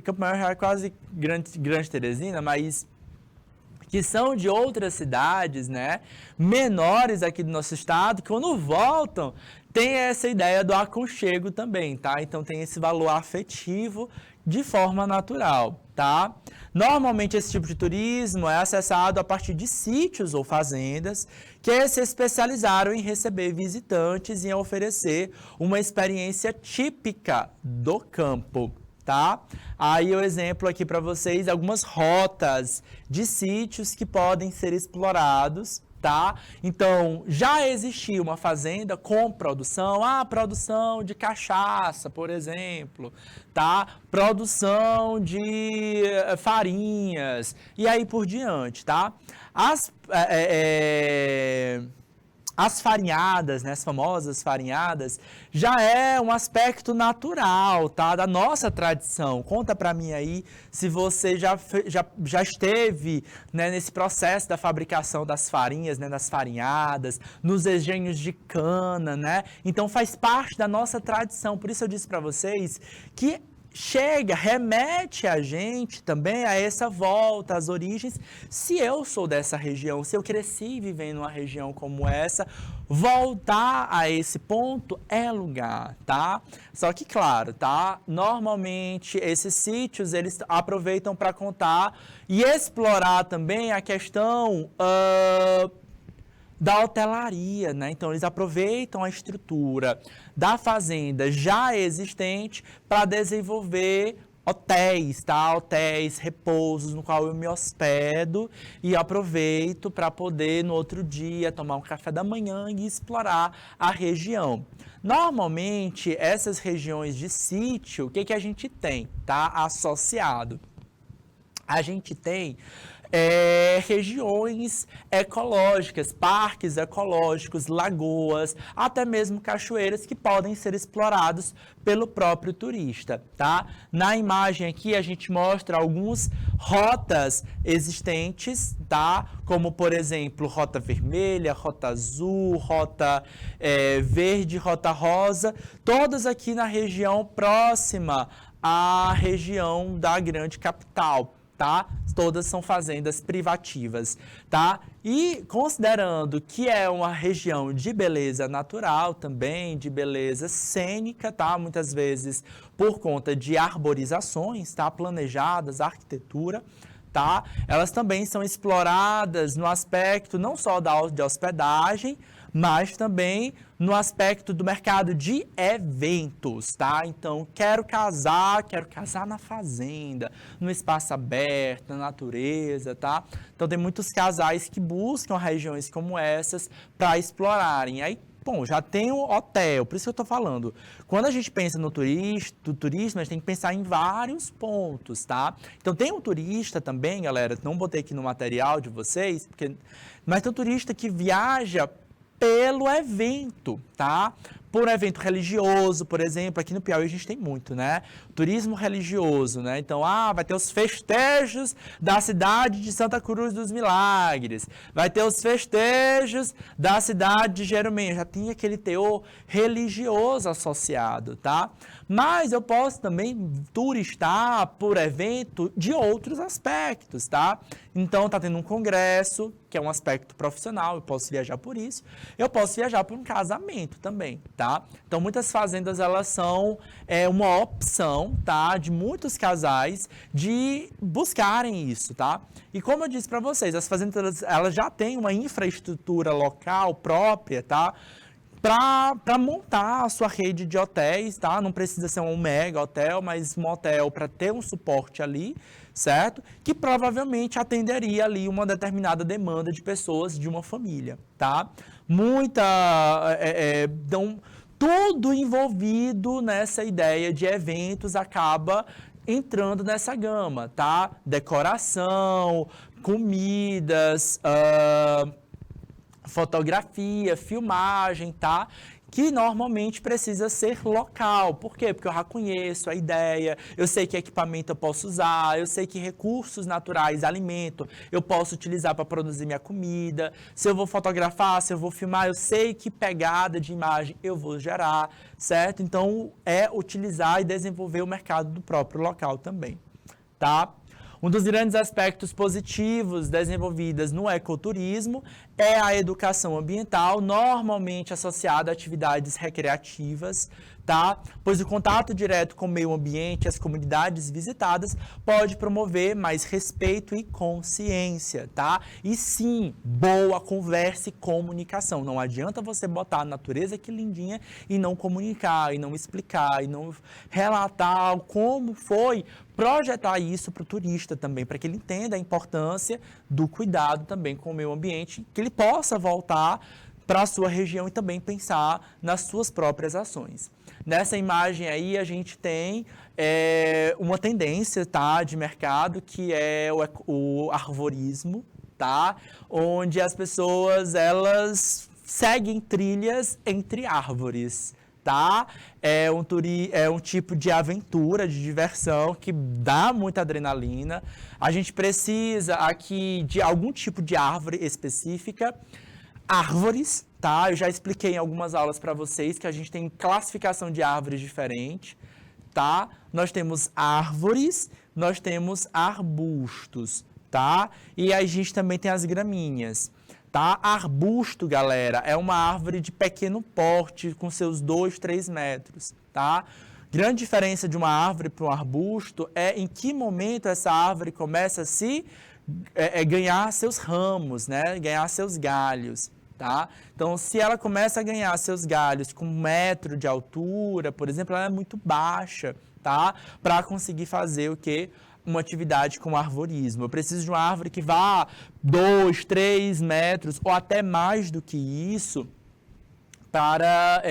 Campo Maior é quase grande Teresina, mas... que são de outras cidades, né, menores aqui do nosso estado, que quando voltam, tem essa ideia do aconchego também, tá? Então tem esse valor afetivo de forma natural, tá? Normalmente esse tipo de turismo é acessado a partir de sítios ou fazendas que se especializaram em receber visitantes e em oferecer uma experiência típica do campo. Tá? Aí o exemplo aqui para vocês, algumas rotas de sítios que podem ser explorados, tá? Então, já existia uma fazenda com produção, produção de cachaça, por exemplo, tá? Produção de farinhas, e aí por diante, tá? As farinhadas, né, as famosas farinhadas, já é um aspecto natural, tá, da nossa tradição. Conta pra mim aí se você já esteve, né, nesse processo da fabricação das farinhas, né, das farinhadas, nos engenhos de cana, né? Então faz parte da nossa tradição. Por isso eu disse pra vocês que remete a gente também a essa volta às origens. Se eu sou dessa região, se eu cresci vivendo uma região como essa, voltar a esse ponto é lugar, tá? Só que, claro, tá? Normalmente, esses sítios, eles aproveitam para contar e explorar também a questão da hotelaria, né? Então, eles aproveitam a estrutura da fazenda já existente para desenvolver hotéis, tá? Hotéis, repousos, no qual eu me hospedo e aproveito para poder, no outro dia, tomar um café da manhã e explorar a região. Normalmente, essas regiões de sítio, o que a gente tem, tá? Associado. A gente tem regiões ecológicas, parques ecológicos, lagoas, até mesmo cachoeiras que podem ser explorados pelo próprio turista, tá? Na imagem aqui a gente mostra algumas rotas existentes, tá? Como, por exemplo, rota vermelha, rota azul, rota verde, rota rosa, todas aqui na região próxima à região da grande capital. tá? Todas são fazendas privativas, tá? E considerando que é uma região de beleza natural também, de beleza cênica, tá? Muitas vezes por conta de arborizações, tá? Planejadas, arquitetura, tá? Elas também são exploradas no aspecto não só de hospedagem, mas também no aspecto do mercado de eventos, tá? Então, quero casar na fazenda, no espaço aberto, na natureza, tá? Então, tem muitos casais que buscam regiões como essas para explorarem. Aí, bom, já tem o hotel, por isso que eu estou falando. Quando a gente pensa no turismo, a gente tem que pensar em vários pontos, tá? Então, tem um turista também, galera, não botei aqui no material de vocês, mas tem um turista que viaja pelo evento, tá? Por um evento religioso, por exemplo, aqui no Piauí a gente tem muito, né? Turismo religioso, né? Então, vai ter os festejos da cidade de Santa Cruz dos Milagres, vai ter os festejos da cidade de Jerumenho, já tem aquele teor religioso associado, tá? Mas eu posso também turistar por evento de outros aspectos, tá? Então, tá tendo um congresso, que é um aspecto profissional, eu posso viajar por isso. Eu posso viajar por um casamento também, tá? Então, muitas fazendas, elas são uma opção, tá? De muitos casais de buscarem isso, tá? E como eu disse para vocês, as fazendas, elas já têm uma infraestrutura local própria, tá? Para montar a sua rede de hotéis, tá? Não precisa ser um mega hotel, mas um hotel para ter um suporte ali, certo? Que provavelmente atenderia ali uma determinada demanda de pessoas de uma família, tá? Tudo envolvido nessa ideia de eventos acaba entrando nessa gama, tá? Decoração, comidas, fotografia, filmagem, tá? Que normalmente precisa ser local. Por quê? Porque eu já conheço a ideia, eu sei que equipamento eu posso usar, eu sei que recursos naturais, alimento, eu posso utilizar para produzir minha comida. Se eu vou fotografar, se eu vou filmar, eu sei que pegada de imagem eu vou gerar, certo? Então, é utilizar e desenvolver o mercado do próprio local também, tá? Um dos grandes aspectos positivos desenvolvidos no ecoturismo é a educação ambiental, normalmente associada a atividades recreativas, tá? Pois o contato direto com o meio ambiente e as comunidades visitadas pode promover mais respeito e consciência, tá? E sim, boa conversa e comunicação. Não adianta você botar a natureza que lindinha e não comunicar, e não explicar, e não relatar como foi projetar isso para o turista também, para que ele entenda a importância do cuidado também com o meio ambiente, que ele possa voltar para a sua região e também pensar nas suas próprias ações. Nessa imagem aí a gente tem uma tendência, tá, de mercado, que é o arvorismo, tá, onde as pessoas elas seguem trilhas entre árvores, tá? É um tipo de aventura, de diversão que dá muita adrenalina. A gente precisa aqui de algum tipo de árvore específica. Árvores, tá? Eu já expliquei em algumas aulas para vocês que a gente tem classificação de árvores diferente, tá? Nós temos árvores, nós temos arbustos, tá? E a gente também tem as gramíneas. Tá? Arbusto, galera, é uma árvore de pequeno porte, com seus 2, 3 metros, tá? Grande diferença de uma árvore para um arbusto é em que momento essa árvore começa a ganhar seus ramos, né? Ganhar seus galhos, tá? Então, se ela começa a ganhar seus galhos com 1 metro de altura, por exemplo, ela é muito baixa, tá? Para conseguir fazer o quê? Uma atividade com arvorismo. Eu preciso de uma árvore que vá 2, 3 metros ou até mais do que isso para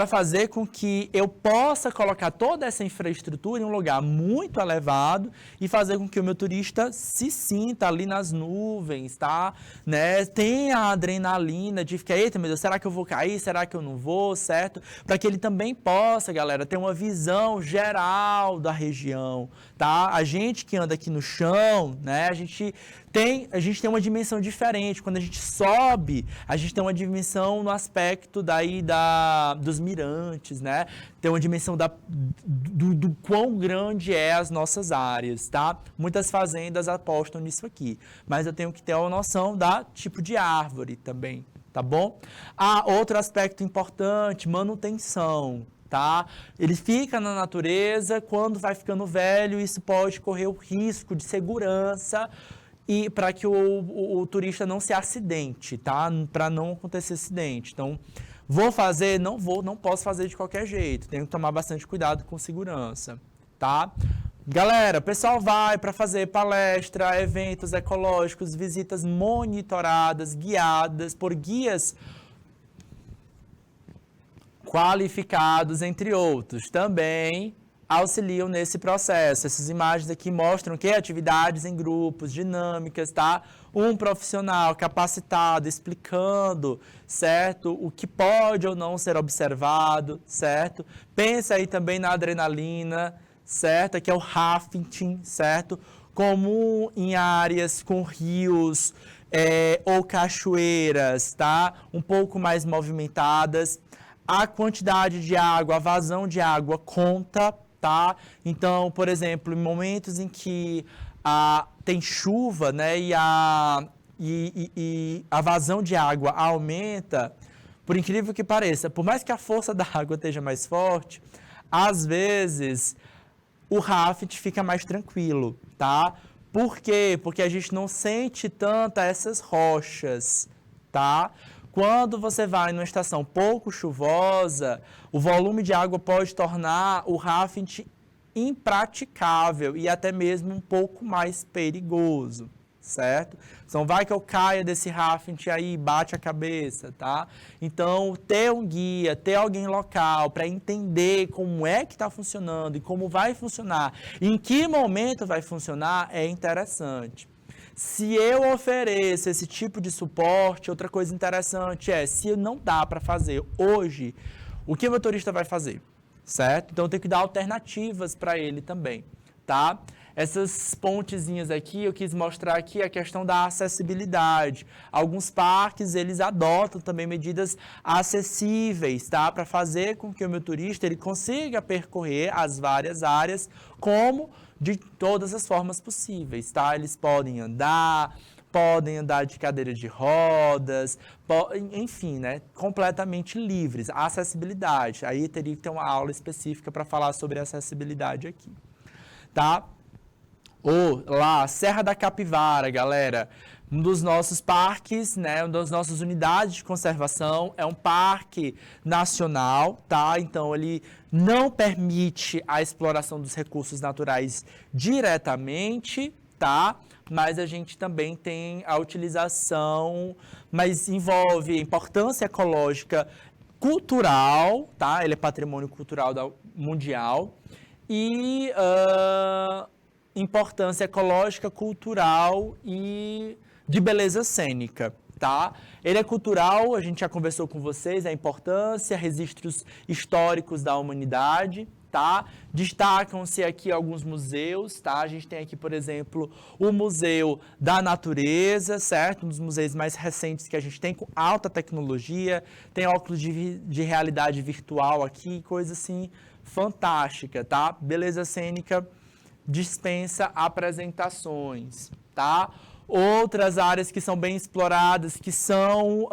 fazer com que eu possa colocar toda essa infraestrutura em um lugar muito elevado e fazer com que o meu turista se sinta ali nas nuvens, tá? Né? Tenha a adrenalina de ficar, eita, meu Deus, será que eu vou cair? Será que eu não vou? Certo? Para que ele também possa, galera, ter uma visão geral da região, tá? A gente que anda aqui no chão, né? A gente tem uma dimensão diferente. Quando a gente sobe, a gente tem uma dimensão no aspecto dos dos mirantes, né? Ter uma dimensão do quão grande é as nossas áreas, tá? Muitas fazendas apostam nisso aqui, mas eu tenho que ter uma noção da tipo de árvore também, tá bom? Outro aspecto importante, manutenção, tá? Ele fica na natureza, quando vai ficando velho, isso pode correr o risco de segurança e para que o turista não se acidente, tá? Para não acontecer acidente. Então, vou fazer? Não posso fazer de qualquer jeito. Tenho que tomar bastante cuidado com segurança, tá? Galera, o pessoal vai para fazer palestra, eventos ecológicos, visitas monitoradas, guiadas por guias qualificados, entre outros. Também auxiliam nesse processo. Essas imagens aqui mostram que atividades em grupos, dinâmicas, tá? Um profissional capacitado explicando, certo? O que pode ou não ser observado, certo? Pensa aí também na adrenalina, certo? Que é o rafting, certo? Comum em áreas com rios ou cachoeiras, tá? Um pouco mais movimentadas. A quantidade de água, a vazão de água conta, tá? Então, por exemplo, em momentos em que tem chuva, né, e a vazão de água aumenta, por incrível que pareça, por mais que a força da água esteja mais forte, às vezes o raft fica mais tranquilo, tá? Por quê? Porque a gente não sente tanto essas rochas, tá? Quando você vai numa estação pouco chuvosa, o volume de água pode tornar o rafting impraticável e até mesmo um pouco mais perigoso, certo? Então, vai que eu caia desse rafting aí e bate a cabeça, tá? Então, ter um guia, ter alguém local para entender como é que está funcionando e como vai funcionar, em que momento vai funcionar, é interessante. Se eu ofereço esse tipo de suporte, outra coisa interessante é, se não dá para fazer hoje, o que o motorista vai fazer, certo? Então, eu tenho que dar alternativas para ele também, tá? Essas pontezinhas aqui, eu quis mostrar aqui a questão da acessibilidade. Alguns parques, eles adotam também medidas acessíveis, tá? Para fazer com que o motorista ele consiga percorrer as várias áreas como de todas as formas possíveis, tá? Eles podem andar de cadeira de rodas, enfim, né? Completamente livres. A acessibilidade, aí teria que ter uma aula específica para falar sobre acessibilidade aqui, tá? Ou lá, Serra da Capivara, galera, um dos nossos parques, né, uma das nossas unidades de conservação, é um parque nacional, tá? Então, ele não permite a exploração dos recursos naturais diretamente, tá? Mas a gente também tem a utilização, mas envolve importância ecológica cultural, tá? Ele é patrimônio cultural mundial e importância ecológica, cultural e de beleza cênica, tá? Ele é cultural, a gente já conversou com vocês, a importância, registros históricos da humanidade, tá? Destacam-se aqui alguns museus, tá? A gente tem aqui, por exemplo, o Museu da Natureza, certo? Um dos museus mais recentes que a gente tem com alta tecnologia, tem óculos de realidade virtual aqui, coisa assim fantástica, tá? Beleza cênica dispensa apresentações, tá? Outras áreas que são bem exploradas, que são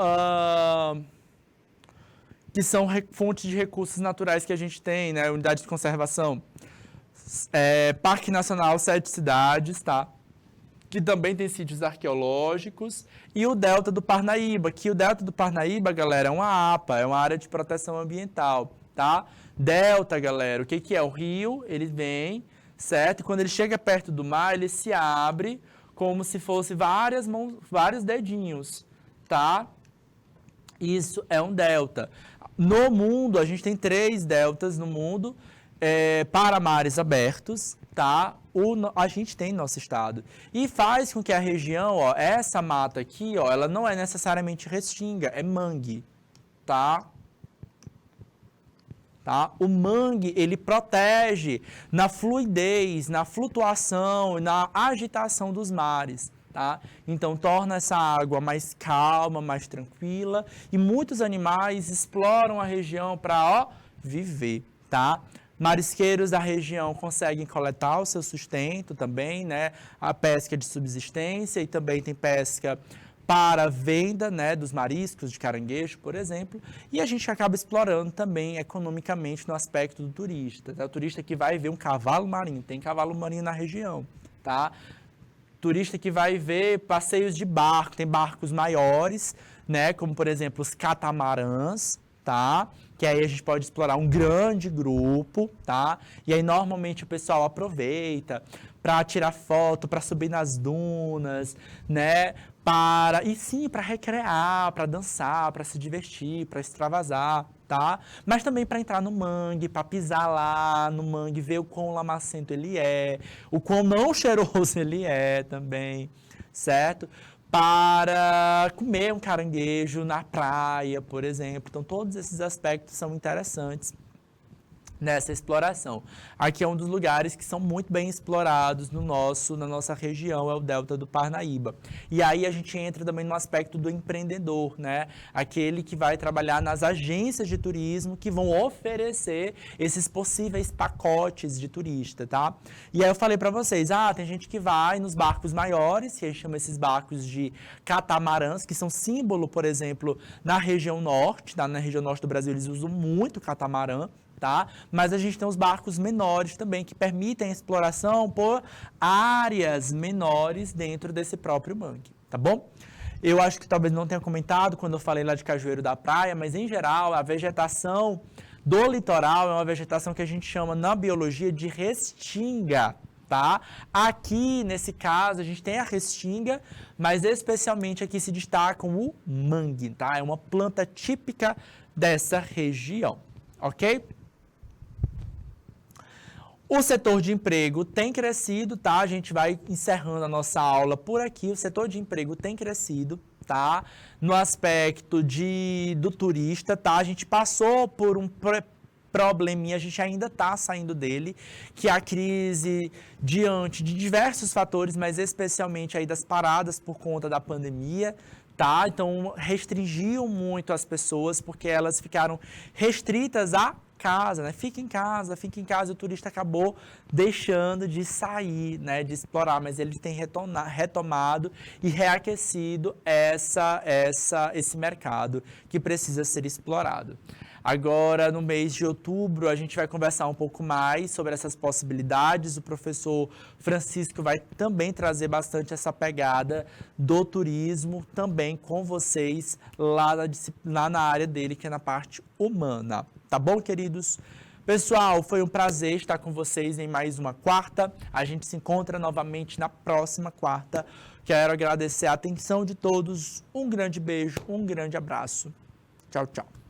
fontes de recursos naturais que a gente tem, né? Unidade de conservação. Parque Nacional Sete Cidades, tá? Que também tem sítios arqueológicos. E o Delta do Parnaíba, que o Delta do Parnaíba, galera, é uma APA, é uma área de proteção ambiental, tá? Delta, galera, o que é? O rio, ele vem, certo? E quando ele chega perto do mar, ele se abre como se fosse várias mãos, vários dedinhos, tá? Isso é um delta. No mundo, a gente tem 3 deltas no mundo, para mares abertos, tá? A gente tem no nosso estado. E faz com que a região, ó, essa mata aqui, ó, ela não é necessariamente restinga, é mangue, tá? Tá? O mangue, ele protege na fluidez, na flutuação, na agitação dos mares, tá? Então, torna essa água mais calma, mais tranquila, e muitos animais exploram a região para, viver, tá? Marisqueiros da região conseguem coletar o seu sustento também, né? A pesca de subsistência e também tem pesca para venda, né, dos mariscos, de caranguejo, por exemplo, e a gente acaba explorando também economicamente no aspecto do turista, tá? O turista que vai ver um cavalo marinho, tem cavalo marinho na região, tá? Turista que vai ver passeios de barco, tem barcos maiores, né, como por exemplo os catamarãs, tá? Que aí a gente pode explorar um grande grupo, tá? E aí normalmente o pessoal aproveita para tirar foto, para subir nas dunas, né? Para recrear, para dançar, para se divertir, para extravasar, tá? Mas também para entrar no mangue, para pisar lá no mangue, ver o quão lamacento ele é, o quão não cheiroso ele é também, certo? Para comer um caranguejo na praia, por exemplo. Então, todos esses aspectos são interessantes nessa exploração. Aqui é um dos lugares que são muito bem explorados na nossa região, é o Delta do Parnaíba. E aí a gente entra também no aspecto do empreendedor, né? Aquele que vai trabalhar nas agências de turismo que vão oferecer esses possíveis pacotes de turista, tá? E aí eu falei para vocês, tem gente que vai nos barcos maiores, que a gente chama esses barcos de catamarãs, que são símbolo, por exemplo, na região norte, tá? Na região norte do Brasil eles usam muito catamarã, tá? Mas a gente tem os barcos menores também, que permitem a exploração por áreas menores dentro desse próprio mangue, tá bom? Eu acho que talvez não tenha comentado quando eu falei lá de Cajueiro da Praia, mas em geral a vegetação do litoral é uma vegetação que a gente chama na biologia de restinga, tá? Aqui, nesse caso, a gente tem a restinga, mas especialmente aqui se destaca o mangue, tá? É uma planta típica dessa região, ok? O setor de emprego tem crescido, tá? A gente vai encerrando a nossa aula por aqui. O setor de emprego tem crescido, tá? No aspecto do turista, tá? A gente passou por um probleminha, a gente ainda está saindo dele, que é a crise diante de diversos fatores, mas especialmente aí das paradas por conta da pandemia, tá? Então, restringiam muito as pessoas, porque elas ficaram restritas a casa, né? Fica em casa, e o turista acabou deixando de sair, né? De explorar, mas ele tem retomado e reaquecido esse mercado que precisa ser explorado. Agora, no mês de outubro, a gente vai conversar um pouco mais sobre essas possibilidades. O professor Francisco vai também trazer bastante essa pegada do turismo também com vocês lá na área dele, que é na parte humana. Tá bom, queridos? Pessoal, foi um prazer estar com vocês em mais uma quarta. A gente se encontra novamente na próxima quarta. Quero agradecer a atenção de todos. Um grande beijo, um grande abraço. Tchau, tchau.